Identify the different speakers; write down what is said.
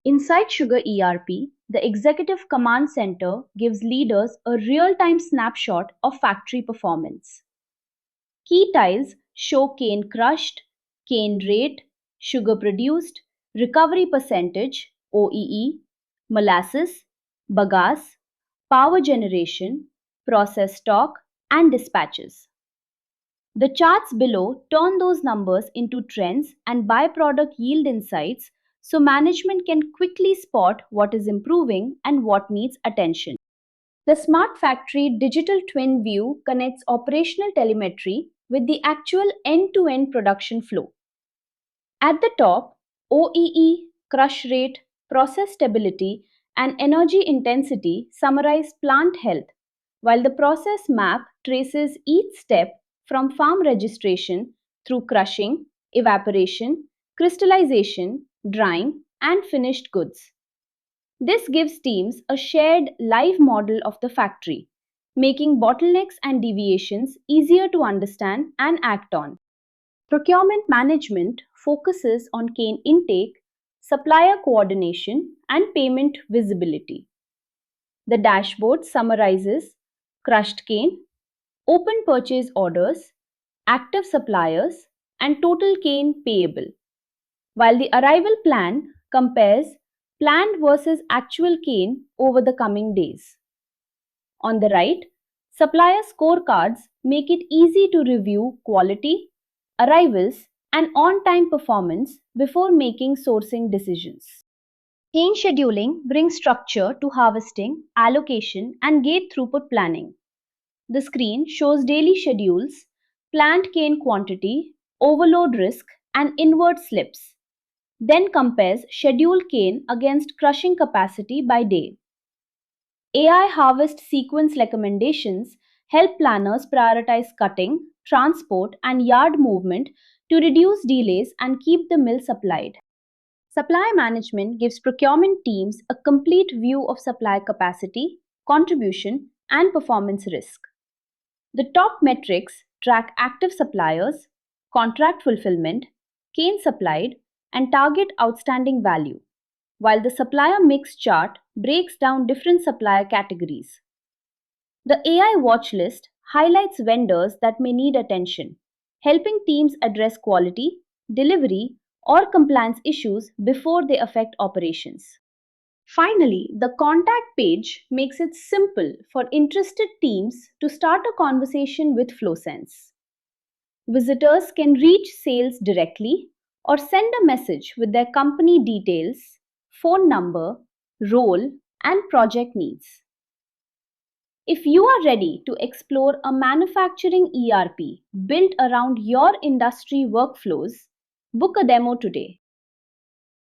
Speaker 1: Inside Sugar ERP, the Executive Command Center gives leaders a real-time snapshot of factory performance. Key tiles show cane crushed, cane rate, sugar produced, recovery percentage OEE, molasses, bagasse, power generation, process stock, and dispatches. The charts below turn those numbers into trends and byproduct yield insights so management can quickly spot what is improving and what needs attention. The Smart Factory Digital Twin View connects operational telemetry with the actual end-to-end production flow. At the top, OEE, crush rate, process stability, and energy intensity summarize plant health, while the process map traces each step from farm registration through crushing, evaporation, crystallization, drying, and finished goods. This gives teams a shared live model of the factory, making bottlenecks and deviations easier to understand and act on. Procurement management focuses on cane intake, supplier coordination, and payment visibility. The dashboard summarizes crushed cane, open purchase orders, active suppliers, and total cane payable, while the arrival plan compares planned versus actual cane over the coming days. On the right, supplier scorecards make it easy to review quality, arrivals, and on-time performance before making sourcing decisions. Cane scheduling brings structure to harvesting, allocation, and gate throughput planning. The screen shows daily schedules, planned cane quantity, overload risk, and inward slips, then compares scheduled cane against crushing capacity by day. AI harvest sequence recommendations help planners prioritize cutting, transport, and yard movement to reduce delays and keep the mill supplied. Supply management gives procurement teams a complete view of supply capacity, contribution, and performance risk. The top metrics track active suppliers, contract fulfillment, cane supplied, and target outstanding value, while the supplier mix chart breaks down different supplier categories. The AI watch list highlights vendors that may need attention, helping teams address quality, delivery, or compliance issues before they affect operations. Finally, the contact page makes it simple for interested teams to start a conversation with FlowSense. Visitors can reach sales directly or send a message with their company details, phone number, role, and project needs. If you are ready to explore a manufacturing ERP built around your industry workflows, book a demo today.